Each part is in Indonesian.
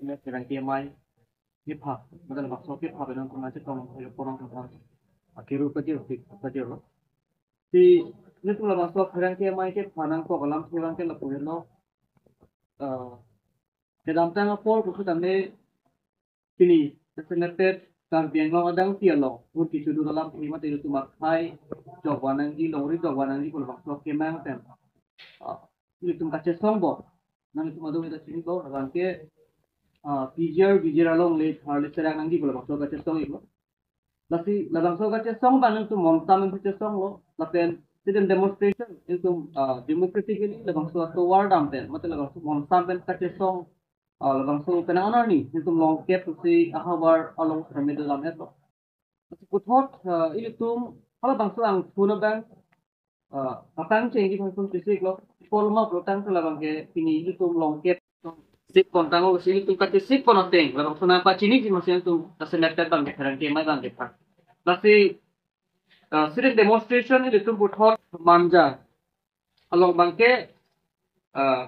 ini sedang kiamai hip hop, bukan maksud hip hop yang kena cek orang tentang akhiru kecil loh. Di ini tuh masuk sedang kiamai ke panang kok alam sedang ke lepuhin lo. Sedang tengah pol buku tanda kini sebenarnya kan biang lo adang tiang lo, untuk sudu dalam lima tidak cuma hai jawaban di lori jawaban di kalau masuk kiamai kan. Ini tuh kaca sombong, nanti cuma tuh kita sini kok, nanti pijar along le harle serang nanti kalau masuk kaca song itu. Lasi labang so kaca song bang itu montam itu kaca song lo, lapen sedang demonstration itu democratically labang so atau war dampen, mata labang so montam pen kaca song labang so kena anar ni itu long cap si ahawar along ramai dalam itu. Lasi kuthot ini tuh kalau bang so ang tuna bang apang cengki pun fisik lo, polma protang tu labang ke ini itu long cap sip kontang o sini tu kati sip kono teng la sona pa chini ki masih tu taselected bang ke rang ke mai bang ke pa lasi sering demonstration ini tu buthor manja along bang ke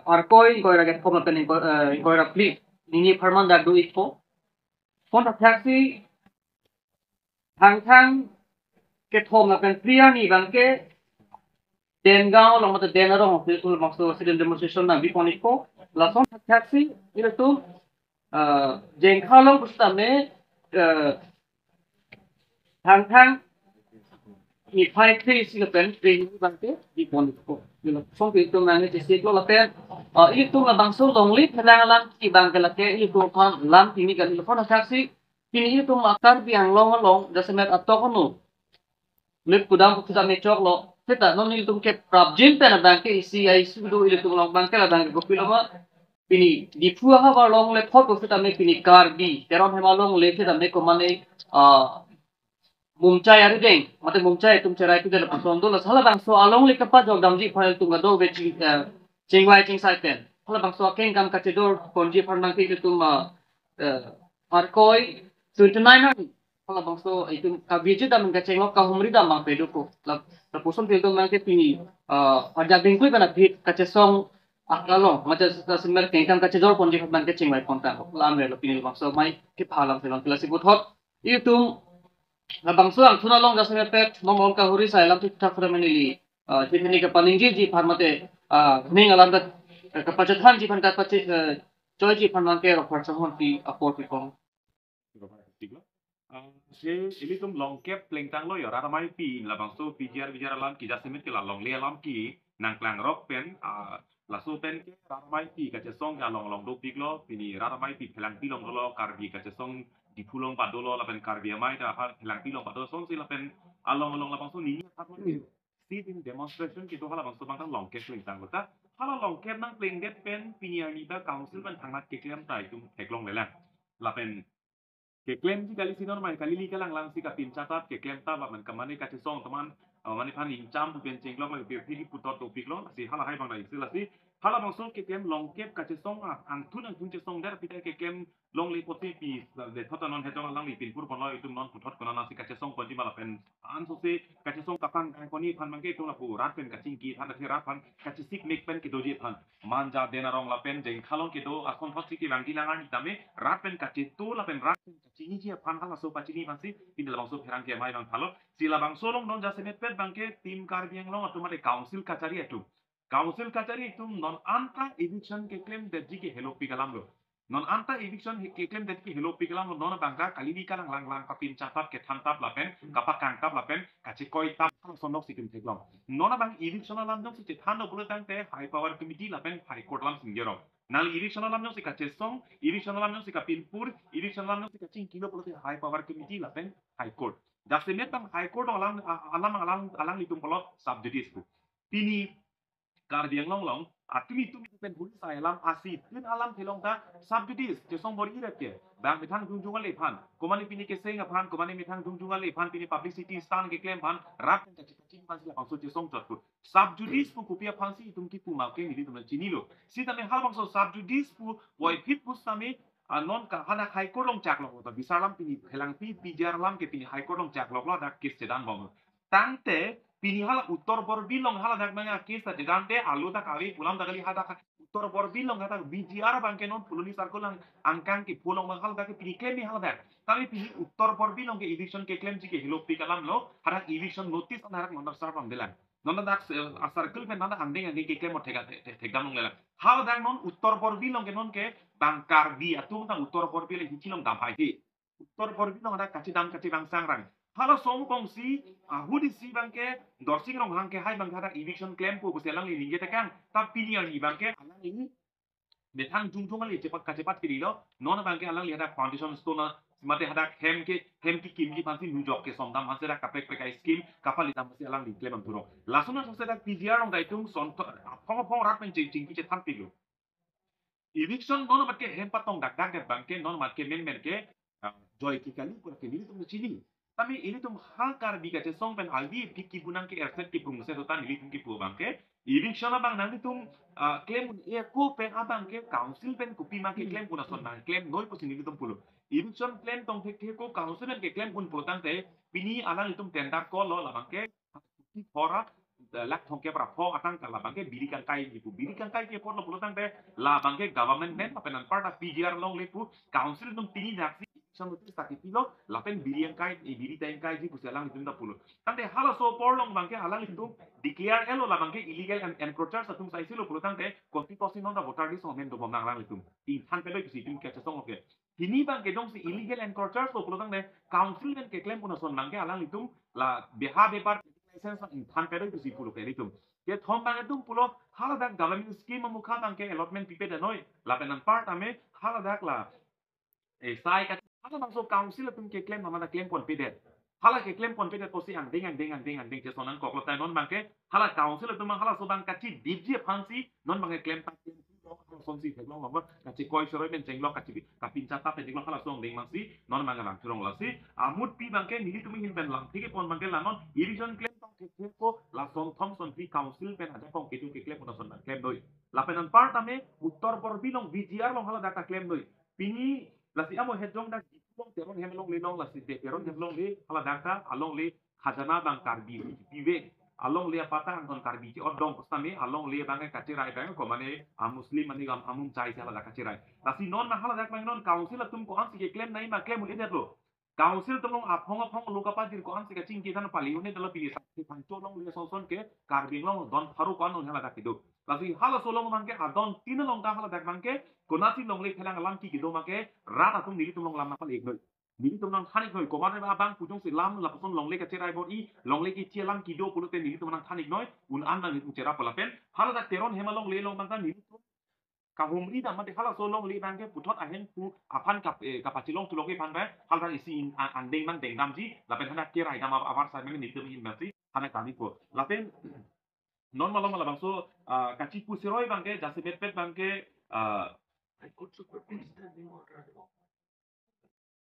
arkoi koi raget kom laten koi rapli nini farman da du ipo kon ta taxi thang ke thom laten priya ni bang ke Dengang long mata denarong itu maksud sering demonstration na bipon ipo lason taxi ini tu jengkalong pustame thang mi phai thi sing pen tri bang te di pon ko yo song pi tu nang ni si lo la pen i tu la bang so long li thang lan ki bang ke la ke i tu phan lam ti mi ka lo phon taxi kini i tu makar biang long da semet atok no lip kudam ku sa me chok lo seta non ni tu ke prab jin pen bang ke si ai su do i tu long bang ke la bang ko pi lo ma pini di fuwa ha ba long le phot ko seta me pini kar bi teron hema long le seta me ko mane mumcai ari deng mate mumcai tum cerai tu dalam pason tu lah salah bang so along le kapa jog damji phal tu ngado be chingwai ching sai pen salah bang so ken kam kache dor konji pharnang ki tu ma arkoi 29 hari salah bang so itu kabiji dam ka chenglo ka humri dam bang pedu ko la puson tu mang ke pini ada bengkui kana bit kache song akalo macam semer ken kam kache dor konji pharnang ke chingwai konta la amre lo pini bang so mai ki phalam selang klasi buthot itu na bangsuang tuna long da sene pet mong ka huri sai lam tu tak fra menili tini ka paningi ji pharmate ning alam da ka pachathan ji phan ka pachi choi ji phan ke ro phar chon ti apor ti kong se ini tum long cap plengtang lo ya rata mai pi la bang so bijar alam ki jasemit ki la long le alam ki nang klang rock pen la so pen ke rata mai pi ka che song ya long do pik lo pini rata mai pi phelang pi long lo kar bi ka che song di pulong pa do lo la pen kar bi mai ta phelang pi long pa do song si la pen along la bang so ni ta si in demonstration ki to hala bang so bang long cap plengtang lo ta hala long cap nang pleng det pen pini ni ta council ban thangat ke klem tai tum thek long le la pen ke klaim ji kali sinor mai kali li kalang lang si ka pin catat ke klaim ta man kamane ka song teman mani pan in cham bu ben cheng lok la pe phi putot to pik lo si hala hai bang dai si la si hala bang so ke klaim long kep ka song ang thun che song dar pita ke klaim long li poti pi de thota non hetong lang li pin pur kon lo itum non putot kon na si ka song kon ji mala pen an so se ka song ka pang kan koni pan mang ke to la pu rat pen ka ching ki than the rat pan ka sik mek pen ke do ji pan man ja dena rong la pen jeng khalong ke do akon thot si ki lang ki langan tame rat pen ka tu la pen rat chini ji pan hala so pa chini bang si pin la bang so pherang ke mai bang thalo sila bang so long don ja senet pet bang ke tim kar biang long automate council kachari etu council kachari etu non anta eviction ke claim de ji ke hello pikalam lo non anta eviction ke claim de ki hello pikalam lo non bang ka kali ni kalang lang ka pin chatat ke tham tap la pen kapak kang tap la pen kachi koi tap sonok sikim theklong non bang eviction lam dong si than no bule tang te high power committee la pen high court lam singgero nal eviction lam dong si ka chesong eviction lam dong si ka pinpur eviction lam dong si ka ching kilo bule high power committee la pen high court Jasemet bang high court alang litung polo subjudice bu pini kar diang long atumi pen hul sai alam asit tin alam thilong ta subjudice je song bori ira ke bang mithang jungjunga le phan komani pini ke senga phan komani mithang jungjunga le phan pini publicity stan ke claim phan rat ka ching pan sia pangso je song chot pu subjudice pu kupia phansi tum ki pu ma ke ni tum chini lo si tame hal bang so subjudice pu wai phit pu sami non ka hana high court long chak lo ta bisalam pini phelang pi pijar lam ke pini high court long chak lo da kes sedan bom tangte Pini hala uttor bor bilong hala dak manga kisa de dante alu tak kali pulang tak kali hada uttor bor bilong kata BGR bangke non puluni sarkulang angkang ki pulong mang hala dak pini claim ni hala dak tapi pini uttor bor bilong ke eviction ke claim jike hilo pi kalam lo hada eviction notice on harak nondar sar pam dilan nondar dak circle pen nanda anding anding ke claim thega thega nong lela hala dak non uttor bor bilong ke non ke bangkar bi atung tang uttor bor bilong hichilong dam hai ki uttor bor bilong hada kachi dam kachi bang sang rang hala song kong si hudi si bangke dorsing rong hangke hai bang hada eviction claim ko selang li ninge takang tapi ni ani bangke alang ini betang jung jung ali cepat kacepat kiri lo non bangke alang li hada foundation stone mate hada hem ki kim ki pansi nujok ke somdam hanse da kapek pekai scheme kapal li tamasi alang li claim turong lasuna sose da PGR rong daitung son phong rat pen jing ki cetan pilo eviction non matke hem patong dak dak bangke non matke men ke joy ki kali pura ke ni tum chini tapi ini tuh hakar di kaca song pen aldi piki bunang ke erset ki pung se tutan ili tum ki pu bang ke ini shona bang nanti tum claim e ko pen abang ke council pen kupi ma ke claim puna son bang claim noi po sini tum pulo ini shon claim tong ke ko council pen ke claim pun pulo tante pini alang itum tenda ko lo la bang ke ki fora lak thong ke pra pho atang ka la bang ke biri kan kai ke por lo pulo tante la bang ke government men papenan part PGR long lepu council tum pini jaksi sang itu sakit pilo lapen biri kai biri tay kai ji pusalang itu nda pulo tante hala so porlong bangke halang itu declare elo la bangke illegal and encroachers atum sai silo pulo tante konstitusi nonda voter list omen do bomang lang itu in tan pelo itu situm kaca song oke kini bangke dong si illegal encroachers lo pulo tante council men ke claim puna son bangke halang itu la beha bepar license in tan pelo itu si pulo ke itu ke thom bang itu pulo hala dak government scheme mukha bangke allotment pipe da noi lapenan part ame hala dak la sai ka hala bangso council tum ke claim namada claim confident hala ke claim confident posi ang ding ke sonan ko klota non bangke hala council tum hala so bang kachi dibji fancy non bangke claim ta son si thek long long kachi koi soroi ben chenglok kachi kapin chata pe jinglo hala song ding mangsi non bangke lang thurong lasi amut pi bangke nili tum hin ben lang thike pon bangke lang non irrigation claim tong ke ko la song thomson pi council pen ada kong ke tu ke claim pon son claim doi lapenan part ame uttor por bilong VGR long hala data claim doi pini lasi amo hedjong dak long terong hem long le long lasi de terong hem long le hala daka along le khajana bang karbi pive along le pata angkon karbi ci odong kostami along le bang kacirai bang ko mane muslim mani gam amum chai hala daka cirai lasi non na hala dak bang non council tum ko ansi ke claim nai ma claim ul lo council tum long apong lu ka pa dir ko ansi ka ching ki tan pali une dalo pili sakti pancho long le son ke karbi long don faru ko non hala dak do lasi hala solong mangke adon tin long ka hala dak bangke konasi long le khelang lam ki do make rata tum nili tum long lam na pal ek noi nili tum long thanik noi komane ba bang pujong se lam la pason long le ka cherai bot i long le ki che lam ki do pulote nili tum long thanik noi un an nang tum chera pala pen hala da teron hema long le long bang nili tum ka humri da mate hala so long le bang ke puthot ahen pu apan kap kapachilong tu loke pan ba hala isi an deng man deng dam ji la pen hana kerai dam avar sa men nili tum hin masi hana kani ko la pen non malong la bang so kachi pu seroi bang ke jase bet bet bang ke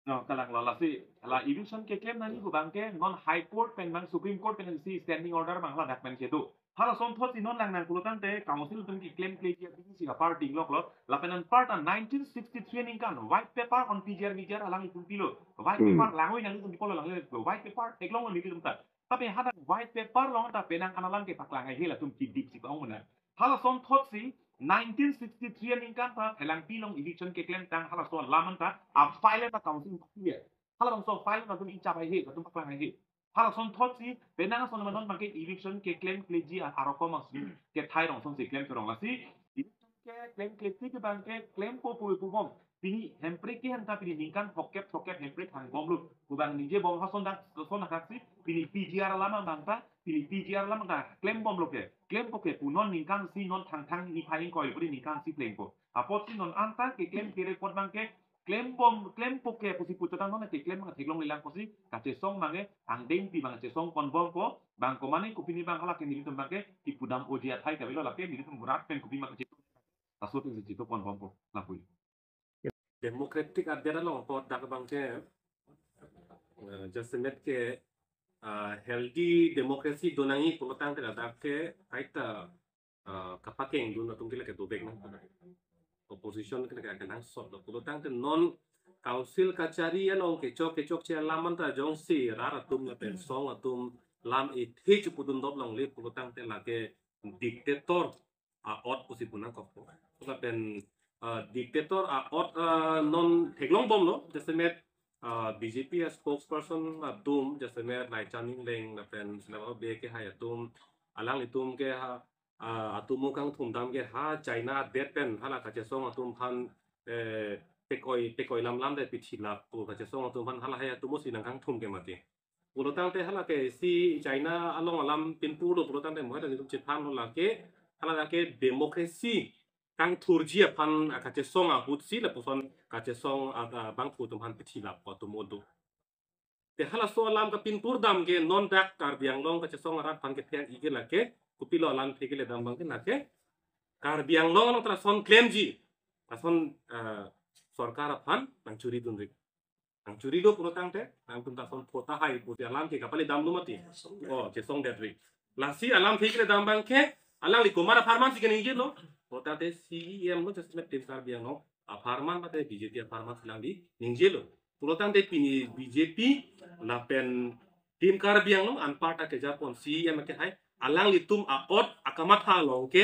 no kalang la si la illusion ke claim nani bu bangke non high court pen bang supreme court pen si standing order bang la dak pen ke tu hala son thot si non lang nang kulutan te council tum ki claim ke dia bisi ka party lok lo la pen part on 1963 ning kan white paper on PGR alang itum pilo white paper langoi nang itum polo lang white paper eklong ni tum ta tapi hada white paper long ta penang analam ke paklang ai hela tum ki dip si ong na hala son thot si 1963 ning kan pa helang pilong election ke claim tang hala so laman ta a file ta council pakye hala bang so file na tum icha bai he tum paklang ai he hala son thot si penang son manon bang ke election ke claim pleji aroko mas ke thai rong son si claim to rong la si election ke claim ke ti ke bang ke claim ko pu bom pini hempre ke han ta pini ningkan hokep hempre thang bom lu ku bang nije bom ha son na si pini PGR lama bang ta pini PGR lama ta claim bom lu ke claim ko ke punon ningkan si non thang ni phaing ko puri ningkan si claim ko apot si non anta ke claim ke report bang ke claim po ke pusi putotan non ke claim ma theglong lilang ko si ka che song mange ang deng pi bang che song kon bom ko bang ko mane ku pini bang hala ke ni tum bang ke ti pudam ojia thai ka belo la ke ni tum murat pen ku pi ma ke tasut ni ci to kon bom ko la pui Democratic ada long pot dak bangke just net ke healthy democracy donangi pulotang ke dak ke aita kapakeng dun tung kila ke dobek na opposition ke ka nang sot do pulotang ke non council kachari anong ke chok che laman ta jong si rara tum la pen song atum lam itu cukup dundop long le pulutang te lage diktator ot usi punang kok so pen diktator ot non teglong bom lo jesemet BJP spokesperson atum jesemet lai chaning leng na pen senama be ke hai atum alang itum ke atum kang thum dam ke ha China det pen hala ka che song atum phan pekoi lam de pichila pu ka che song atum phan hala hai atum si nang kang thum ke mati pulutang te hala ke si China along alam pinpu lo pulutang te mo da nitum chipan lo la ke hala ke demokrasi kang turjia pan kache song hutsi la puson kache song bang pu tum han pichila ko tum odu te hala so alam ka pinpur dam ke non dak kar biang long kache song rat pan ke tiang ige la ke kupilo alam ke le dam bang ke la ke kar biang long tra son claim ji son sarkar pan nang curi dun rik ang curi lo pulutang te ang tum ta son pota hai pu alam ke kapali dam lu mati oh che song det rik la si alam ke le dam bang ke alang li komara farman si ke ni lo kota te CEM lo just tim kar biang no aparman pate BJP aparman silang di ningjelo pulotan te pini BJP la pen tim kar biang no an parta ke japon CEM ke hai alang li tum ot akamat ha lo ke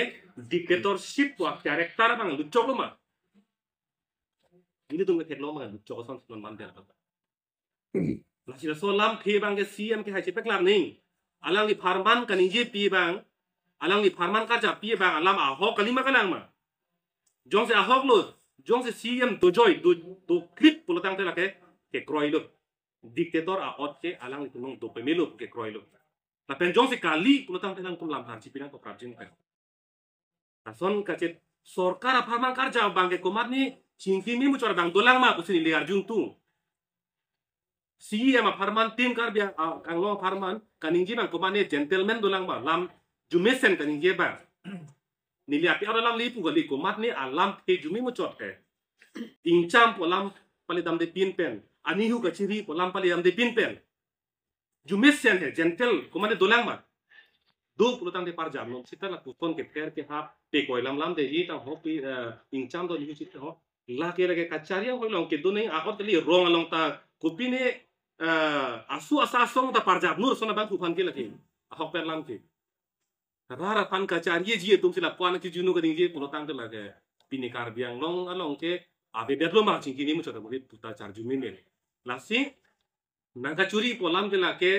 dictatorship wa karakter bang lu chok ma ini tum ke lo ma lu chok son son man der la sila so lam phe bang ke CEM ke hai chepek lar ning alang li farman kan BJP bang alang ni farman karja pi bang alam ahok kalima kalang ma jong se ahok lo jong se CM do joy do clip pulutang te la ke kroi lo dictator ot ke alang ni tumong do pemelo ke kroi lo la pen jong se kali pulutang te lang kum lam har chipinang ko prajin pe ason ka chet sorkar farman karja bang ke komar ni chingki mi mu chora bang dolang ma usini liar jung tu CM farman tim kar bia kang lo farman kaninji bang komar ni gentleman dolang ma lam jumesen kan inge ba nili api ora lam li pu gali ko mat ni alam pe jumi mo chot ke ingcham polam pali dam de pin pen ani hu ka chiri polam pali dam de pin pen jumesen he gentle ko mane dolang ma do pulutang de par jam no sita la kupon ke per ke ha pe ko lam de hi ta ho pi ingcham do ni hu chit ho la ke lage kacharia ho long ke do nei a hot li rong along ta kopi ne asu asa song ta par jam nur sona bang ku fan ke lagi a hok per lam ke rara pan kacarie ji tum sila puan ki junu kading ji pulotang la ke pinikar biang long along ke abe bet lo ma ching kini mu chota mu puta char jumi ne la si nang ka curi polam ke la ke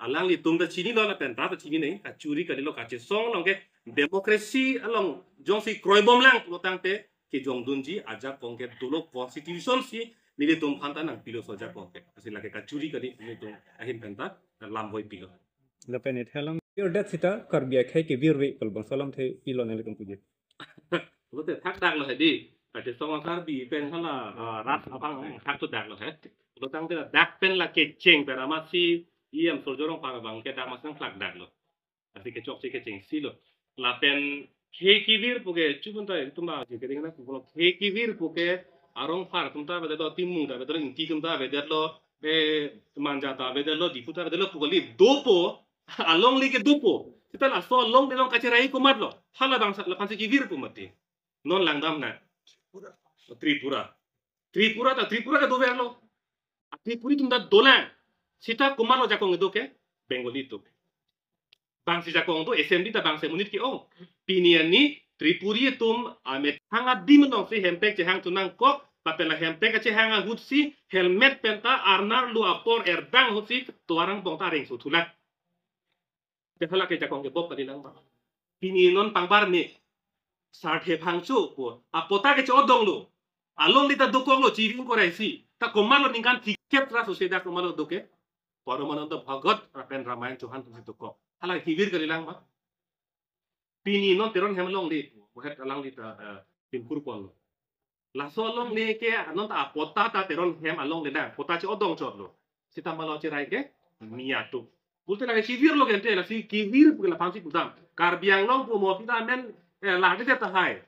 alang li tum da chini lo la pen ta chini nei ka curi ka lo ka che song long ke demokrasi along jong si kroi bom lang pulotang te ke jong dun ji aja kong ke tulo constitution si ni le tum phanta nang pilo so ja kong ke asila ke ka curi ka ni tum ahin penta lam boy pilo Lepenet helang dat sita karbia khai ke virwe kal bang salam the pilon ele kum puje lo te thak dak lo he di ka te song kar bi pen khala rat apang thak tu dak lo he lo tang te dak pen la ke cheng per ama si iem sol jorong pa bang ke dak mas nang flak dak lo asi ke chok si ke cheng si lo la pen ke ki vir puke chubun ta tum ba ke ding na ko ke ki vir puke arong far tum ta be do timung ta be do inti tum ta be lo be manja ta be lo diputa be lo pukoli dopo along like dupo kita la so long de long kacerai ko matlo hala bang la panse ki vir ko mati non lang dam na tripura ka do verlo tripuri tum da dolan sita kumalo jakong do ke bengali to bang si jakong to SMD ta bang se munit ki oh pinian ni tripuri tum ame hanga dim no si hempek che hang tunang kok papela hempek che hanga hutsi helmet penta arnar lu apor erdang hutsi tuarang bong taring su tulak hala ke jakong ke bob ka dilang ba pini non pangbar ni sarthe phangchu po apota ke chodong lo along lita dokong lo chiring ko raisi ta komalo ningan tiket ra so seda komalo doke poromanand bhagat rapen ramayan johan tu doko hala hivir ka dilang ba pini non teron hemlong li buhat alang lita pinpur pon la so long ni ke non ta apota ta teron hem along leda pota chodong chodlo sita malo chirai ke miatu Bulte la kivir lo gente la si kivir la pangsi putam. Karbiang long po mo kita men la de ta hai.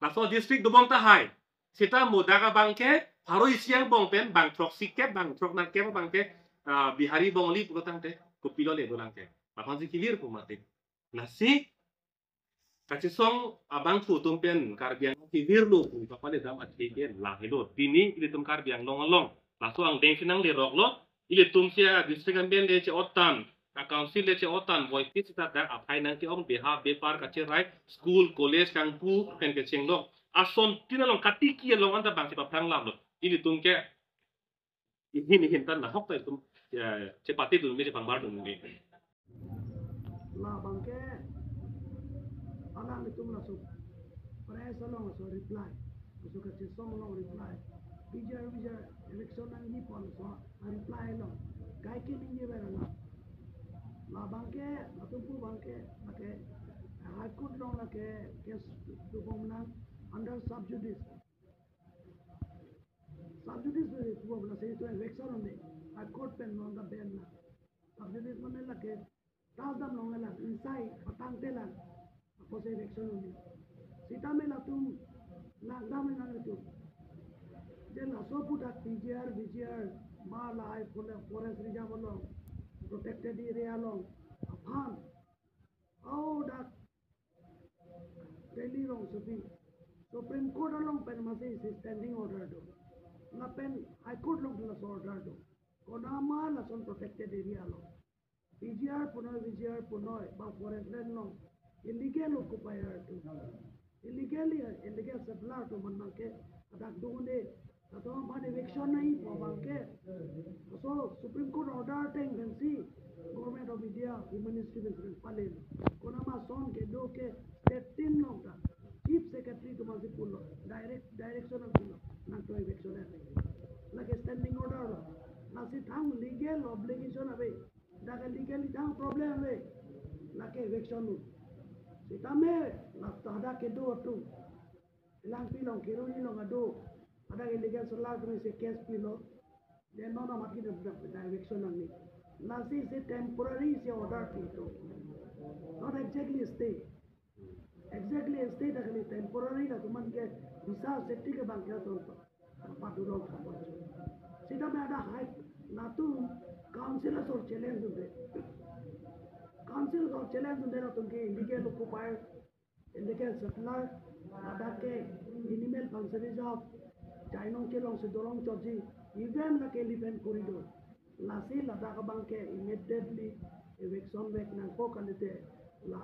La so district do bong ta hai. Sita muda ka bangke haro isiang bong pen bang trok sikep bang trok na ke bangke bihari bong li putang te ko pilo le dolang ke. La pangsi kivir po mate. La si kachisong abang putum pen karbiang kivir lo po papale dam at ke la hedo. Dini ilitum karbiang long long. La so ang deng sinang le rok lo ilitum sia district amben le che otam council le che otan boy pit ta da apai nang ti on behalf be par ka che right school college kang pu ken ke cheng lo ason tinalong katiki long anta bang si pa phang lam lo ini tung ke hin tan na hok ta tum che pati tum me che phang bar tum ni la bangke alang itum la so press along so reply so ka che song long reply bijar election nang ni pon so reply long kai ke ni be la bangke atumpu bangke make high court long la ke case to bomna under subjudice to bomna se to election on high court pen on the ben na subjudice man la ke dam long la inside patang telan apos election on sita me la tum na dam na tu je la so puta VGR ma la ai forest reserve long protected area long afan oh that Delhi long Supreme Court along pen masi standing order do na pen High Court long la order do konama la son protected area long VGR punoy ba forest land long illegal occupier to illegal settler to man ke adak dune atau apa eviction nahi pawanke so Supreme Court order teng can see government of India Home Ministry will palen kona ma son ke do ke state team long ta chief secretary to masi pulo direction of pulo na to eviction like standing order na si thang legal obligation ave daga legally thang problem ave like eviction sitame na tada ke do tu ilang pilong kiruni long ado ada illegal solar to se case pilo then no maki the direction on it nasi se temporary se order to not exactly actually temporary la tuman ke visa safety ke bang kya to patulo khabo sita me ada high na tu councilors or challenge de na tumke illegal occupier illegal settler ada ke minimal functioning of China ke long se dorong choji even la ke elephant corridor la se la da ka bang ke immediately eviction back na ko kalite la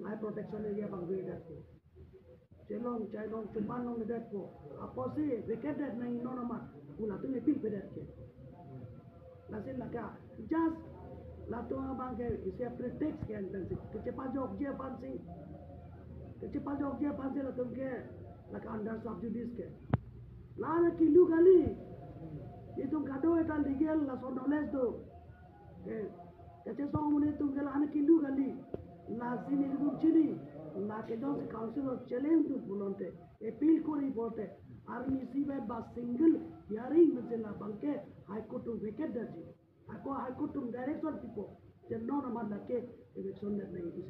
my protection area bang we that ko chelong chuman long that ko apose vacated na ino na ma ula tu ne pil pedat ke la se la ka just la to bang ke ise pretext ke antan se ke cepat jog je pansi la tu ke la ka under subjudice ke Lana kilu kali itu kado eta legal la so knowledge do kece song mune tu ke lana kilu kali la sini du chini la ke don council of challenge tu bulonte appeal ko report army si by single hearing with la banke high court to vacate that high court to direct on people they no na la ke election that nahi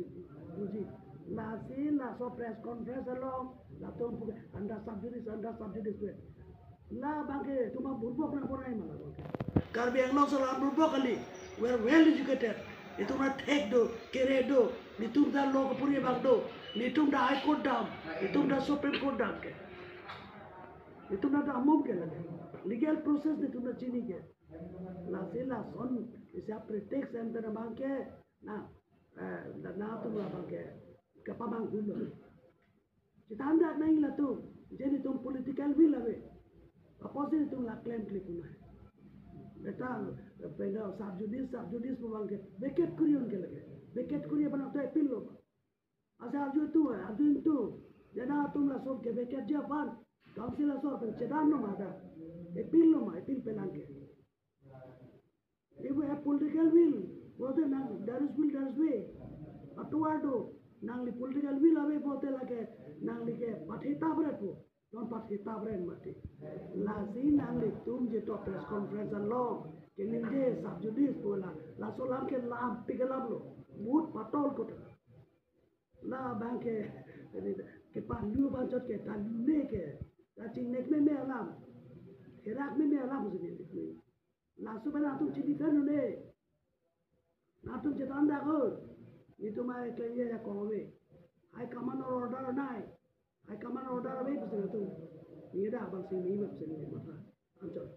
usi la si la so press conference along la to under subjudice la banke tuma burbok na korai mala karbi anglo so la burbok ali we are well educated itu na tek do kere do nitum da lok puri bag do nitum da high court dam nitum da supreme court dam ke nitum da amum ke lage legal process nitum da chini ke la se la son isa pretext and da banke na tum la banke kapamang gulo chitanda nahi la tu jeni tum political will ave apos itu la claim klikuna eta pena subjudice pemangke vacate kurion ke lage vacate kuriya bana to appeal lo asa arju tu jana tum la sob ke vacate dia ban council la sob chedan no mada appeal pelanke if we have political will bote nang there is way atuado nang li political will ave bote lage nang li ke pathita brepo non pas kita brand mati lazi nang le tum je to press conference along ke ninje subjudice bola la solam ke lam pigalam lo mut patol ko la banke ke pandu banjot ke tanne ke la chingnek me alam herak me alam usini la subana tu chidi kanu ne na tu je tanda ko itu mai kaya ya ko we ai command order nai I come on order away to the two. Near the Abang Simi, Matra. I'm sorry.